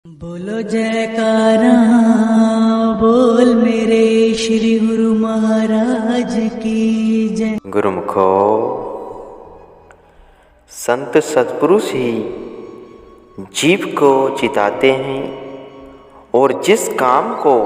बोलो जयकारा बोल मेरे श्री गुरु महाराज की जय। गुरुमुखो, संत सत्पुरुष ही जीव को चिताते हैं और जिस काम को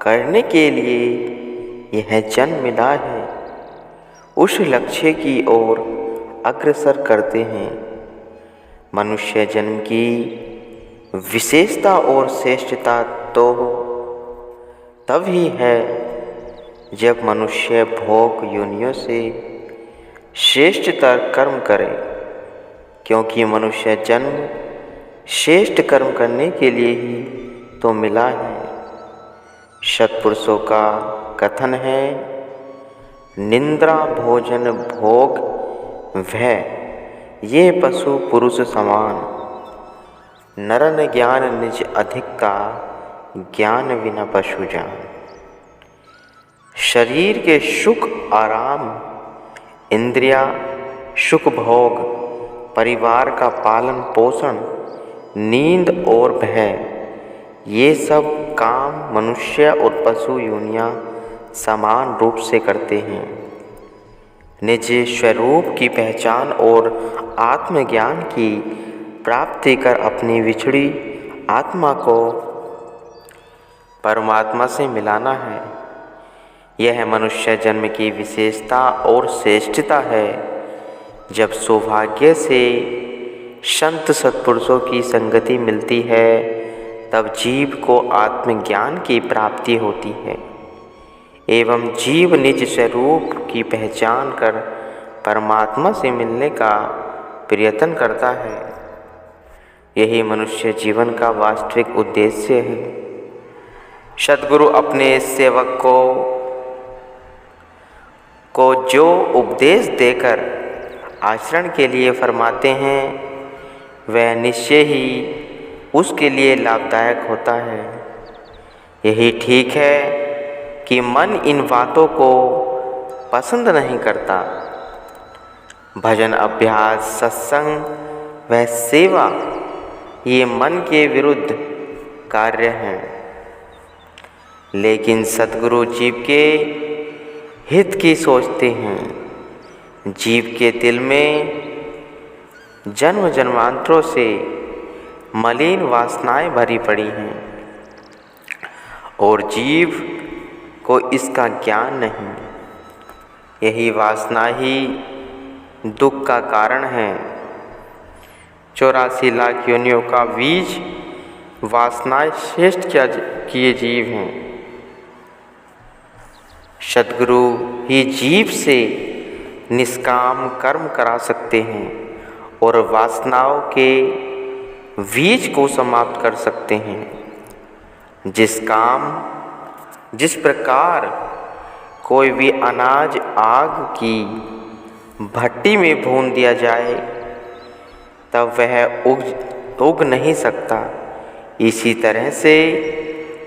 करने के लिए यह जन्म मिला है उस लक्ष्य की ओर अग्रसर करते हैं। मनुष्य जन्म की विशेषता और श्रेष्ठता तो तभी है जब मनुष्य भोग योनियों से श्रेष्ठतर कर्म करे, क्योंकि मनुष्य जन्म श्रेष्ठ कर्म करने के लिए ही तो मिला है। सत्पुरुषों का कथन है, निंद्रा भोजन भोग भय ये पशु पुरुष समान, नरन ज्ञान निज अधिकता ज्ञान बिना पशु जान। शरीर के सुख आराम, इंद्रिया सुख भोग, परिवार का पालन पोषण, नींद और भय ये सब काम मनुष्य और पशु योनियां समान रूप से करते हैं। निज स्वरूप की पहचान और आत्मज्ञान की प्राप्ति कर अपनी विछड़ी आत्मा को परमात्मा से मिलाना है। यह मनुष्य जन्म की विशेषता और श्रेष्ठता है। जब सौभाग्य से संत सत्पुरुषों की संगति मिलती है तब जीव को आत्मज्ञान की प्राप्ति होती है एवं जीव निज स्वरूप की पहचान कर परमात्मा से मिलने का प्रयत्न करता है। यही मनुष्य जीवन का वास्तविक उद्देश्य है। सद्गुरु अपने सेवक को जो उपदेश देकर आचरण के लिए फरमाते हैं वह निश्चय ही उसके लिए लाभदायक होता है। यही ठीक है कि मन इन बातों को पसंद नहीं करता। भजन अभ्यास सत्संग व सेवा ये मन के विरुद्ध कार्य हैं, लेकिन सद्गुरु जीव के हित की सोचते हैं। जीव के दिल में जन्म जन्मांतरों से मलिन वासनाएं भरी पड़ी हैं और जीव को इसका ज्ञान नहीं। यही वासना ही दुख का कारण है। 84 लाख योनियों का बीज वासनाएं श्रेष्ठ किए जीव हैं। सद्गुरु ही जीव से निष्काम कर्म करा सकते हैं और वासनाओं के बीज को समाप्त कर सकते हैं। जिस प्रकार कोई भी अनाज आग की भट्टी में भून दिया जाए तब वह उग नहीं सकता, इसी तरह से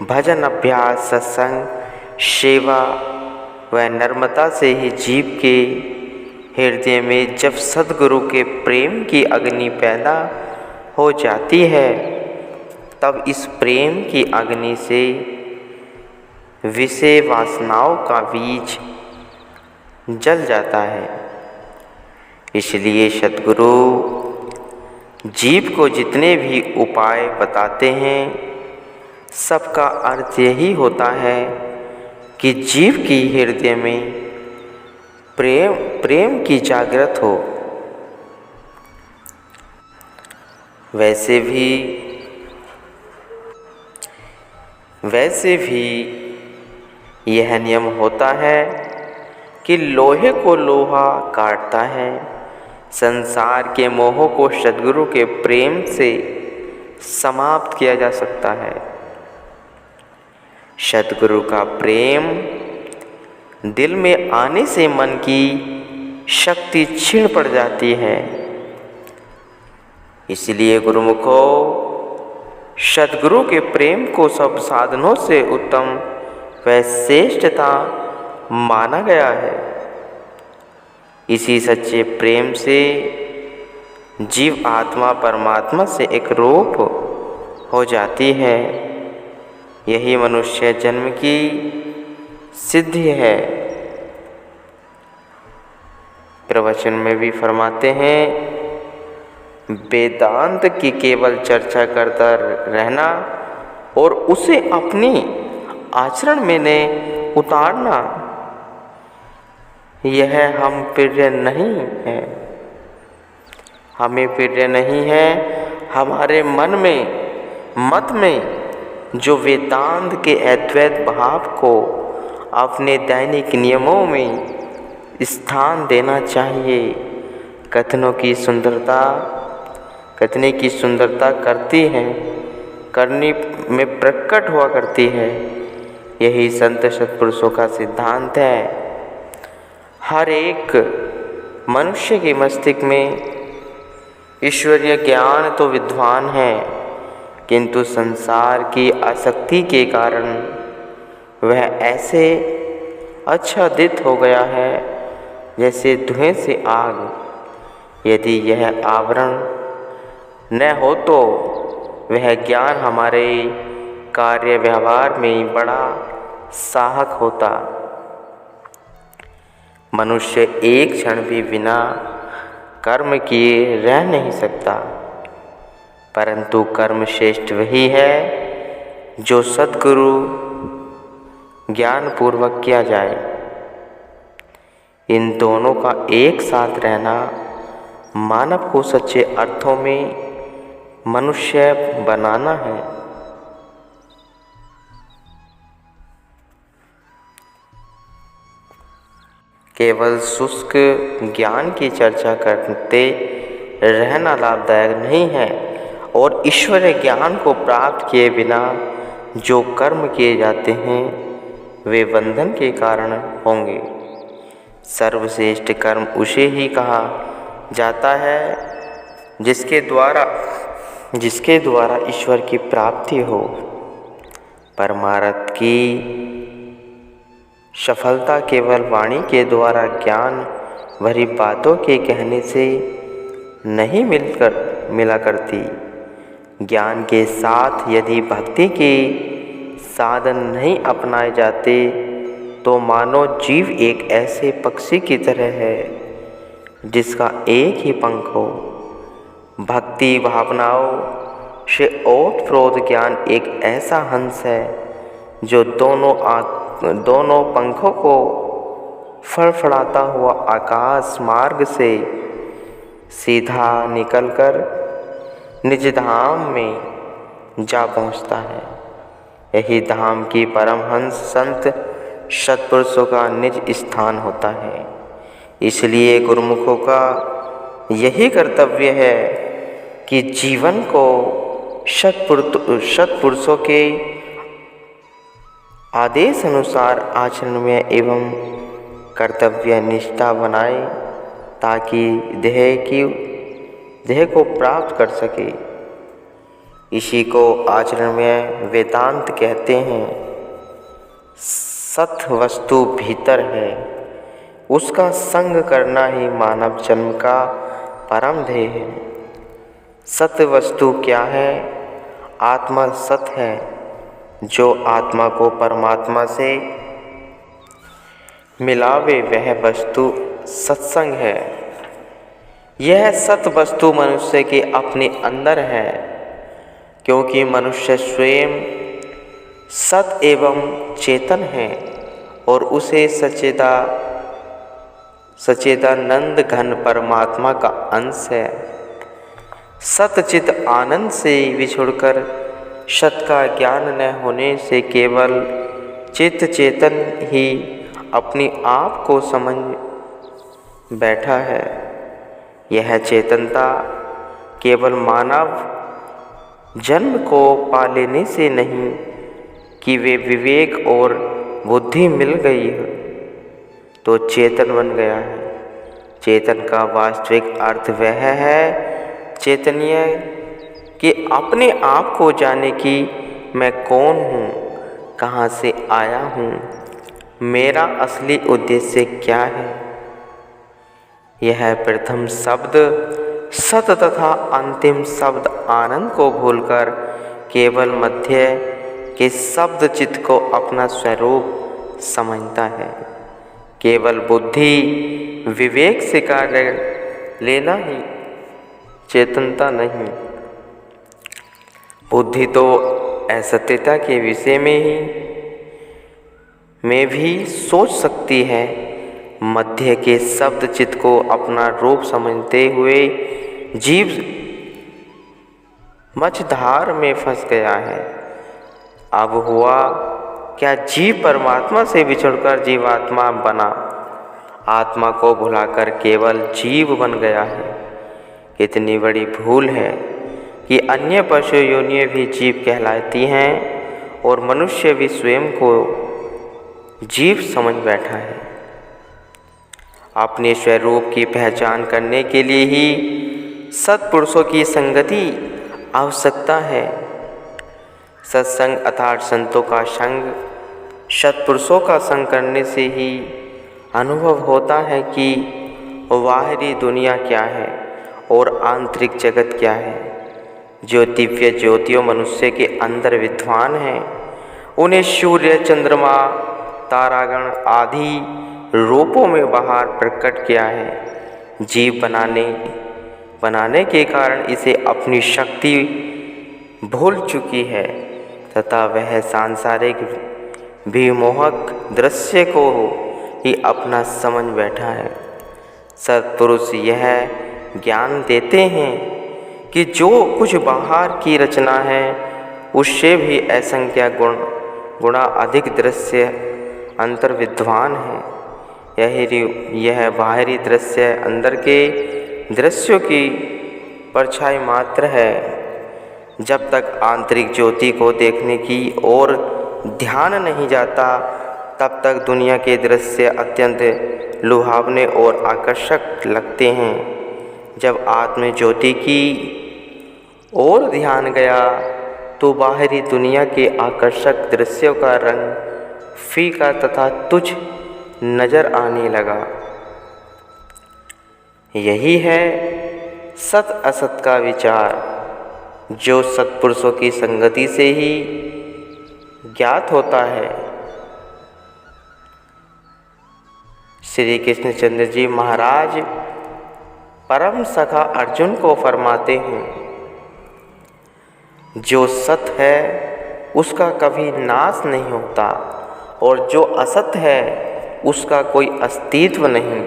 भजन अभ्यास सत्संग सेवा व नम्रता से ही जीव के हृदय में जब सद्गुरु के प्रेम की अग्नि पैदा हो जाती है तब इस प्रेम की अग्नि से विषय वासनाओं का बीज जल जाता है। इसलिए सद्गुरु जीव को जितने भी उपाय बताते हैं सबका अर्थ यही होता है कि जीव की हृदय में प्रेम की जागृत हो। वैसे भी यह नियम होता है कि लोहे को लोहा काटता है। संसार के मोह को सद्गुरु के प्रेम से समाप्त किया जा सकता है। सद्गुरु का प्रेम दिल में आने से मन की शक्ति क्षीण पड़ जाती है। इसलिए गुरुमुखो, सद्गुरु के प्रेम को सब साधनों से उत्तम व श्रेष्ठता माना गया है। इसी सच्चे प्रेम से जीव आत्मा परमात्मा से एक रूप हो जाती है। यही मनुष्य जन्म की सिद्धि है। प्रवचन में भी फरमाते हैं, वेदांत की केवल चर्चा करता रहना और उसे अपनी आचरण में ने उतारना, यह हम प्रिय नहीं है। हमें प्रिय नहीं है। हमारे मन में, मत में जो वेदांत के अद्वैत भाव को अपने दैनिक नियमों में स्थान देना चाहिए। कथने की सुंदरता करती है, करनी में प्रकट हुआ करती है। यही संत सत्पुरुषों का सिद्धांत है। हर एक मनुष्य के मस्तिष्क में ईश्वरीय ज्ञान तो विद्वान है, किंतु संसार की आसक्ति के कारण वह ऐसे आच्छादित हो गया है जैसे धुएं से आग। यदि यह आवरण न हो तो वह ज्ञान हमारे कार्य व्यवहार में बड़ा सहायक होता। मनुष्य एक क्षण भी बिना कर्म किए रह नहीं सकता, परंतु कर्म श्रेष्ठ वही है जो सद्गुरु ज्ञान पूर्वक किया जाए। इन दोनों का एक साथ रहना मानव को सच्चे अर्थों में मनुष्य बनाना है। केवल शुष्क ज्ञान की चर्चा करते रहना लाभदायक नहीं है, और ईश्वरीय ज्ञान को प्राप्त किए बिना जो कर्म किए जाते हैं वे बंधन के कारण होंगे। सर्वश्रेष्ठ कर्म उसे ही कहा जाता है जिसके द्वारा ईश्वर की प्राप्ति हो। परमार्थ की सफलता केवल वाणी के द्वारा ज्ञान भरी बातों के कहने से नहीं मिला करती। ज्ञान के साथ यदि भक्ति के साधन नहीं अपनाए जाते तो मानो जीव एक ऐसे पक्षी की तरह है जिसका एक ही पंख हो। भक्ति भावनाओं से ओतप्रोत ज्ञान एक ऐसा हंस है जो दोनों पंखों को फड़फड़ाता हुआ आकाश मार्ग से सीधा निकलकर निज धाम में जा पहुंचता है। यही धाम की परमहंस संत सत्पुरुषों का निज स्थान होता है। इसलिए गुरुमुखों का यही कर्तव्य है कि जीवन को सत्पुरुषों के आदेश अनुसार आचरण में एवं कर्तव्य निष्ठा बनाए, ताकि देह को प्राप्त कर सके। इसी को आचरण में वेदांत कहते हैं। सत वस्तु भीतर है, उसका संग करना ही मानव जन्म का परम ध्येय है। सत वस्तु क्या है? आत्मा सत है। जो आत्मा को परमात्मा से मिलावे वह वस्तु सत्संग है। यह सत वस्तु मनुष्य के अपने अंदर है, क्योंकि मनुष्य स्वयं सत एवं चेतन है और उसे सच्चिदानंद घन परमात्मा का अंश है। सतचित आनंद से विछुड़कर सत का ज्ञान न होने से केवल चित्त चेतन ही अपनी आप को समझ बैठा है। यह चेतनता केवल मानव जन्म को पा लेने से नहीं कि वे विवेक और बुद्धि मिल गई है तो चेतन बन गया है। चेतन का वास्तविक अर्थ वह है चैतन्य कि अपने आप को जाने कि मैं कौन हूँ, कहाँ से आया हूँ, मेरा असली उद्देश्य क्या है। यह प्रथम शब्द सत तथा अंतिम शब्द आनंद को भूलकर केवल मध्य के शब्द चित्त को अपना स्वरूप समझता है। केवल बुद्धि विवेक से कार्य लेना ही चेतनता नहीं। बुद्धि तो असत्यता के विषय में भी सोच सकती है। मध्य के शब्द चित्त को अपना रूप समझते हुए जीव मझधार में फंस गया है। अब हुआ क्या, जीव परमात्मा से बिछुड़कर जीवात्मा बना, आत्मा को भुलाकर केवल जीव बन गया है। इतनी बड़ी भूल है कि अन्य पशु योनियां भी जीव कहलाती हैं और मनुष्य भी स्वयं को जीव समझ बैठा है। अपने स्वरूप की पहचान करने के लिए ही सत्पुरुषों की संगति आवश्यकता है। सत्संग अर्थात संतों का संग, सत्पुरुषों का संग करने से ही अनुभव होता है कि बाहरी दुनिया क्या है और आंतरिक जगत क्या है। जो दिव्य ज्योतियों मनुष्य के अंदर विद्वान हैं, उन्हें सूर्य, चंद्रमा, तारागण आदि रूपों में बाहर प्रकट किया है। जीव बनाने के कारण इसे अपनी शक्ति भूल चुकी है तथा वह सांसारिक विमोहक दृश्य को ही अपना समझ बैठा है। सत्पुरुष यह ज्ञान देते हैं कि जो कुछ बाहर की रचना है उससे भी असंख्य गुणा अधिक दृश्य अंतर विद्वान है। यह बाहरी दृश्य अंदर के दृश्यों की परछाई मात्र है। जब तक आंतरिक ज्योति को देखने की ओर ध्यान नहीं जाता, तब तक दुनिया के दृश्य अत्यंत लुभावने और आकर्षक लगते हैं। जब आत्म ज्योति की ओर ध्यान गया तो बाहरी दुनिया के आकर्षक दृश्यों का रंग फीका तथा तुच्छ नजर आने लगा। यही है सत असत का विचार, जो सत्पुरुषों की संगति से ही ज्ञात होता है। श्री कृष्णचंद्र जी महाराज परम सखा अर्जुन को फरमाते हैं, जो सत है उसका कभी नाश नहीं होता और जो असत है उसका कोई अस्तित्व नहीं।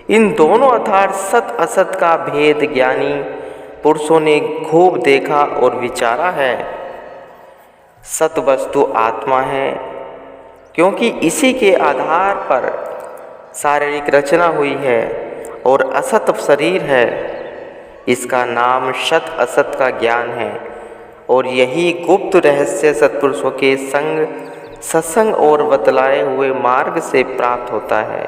इन दोनों अर्थात सत असत का भेद ज्ञानी पुरुषों ने खूब देखा और विचारा है। सत वस्तु आत्मा है, क्योंकि इसी के आधार पर शारीरिक रचना हुई है, और असत शरीर है। इसका नाम सत असत का ज्ञान है, और यही गुप्त रहस्य सत्पुरुषों के संग, सत्संग और बतलाए हुए मार्ग से प्राप्त होता है।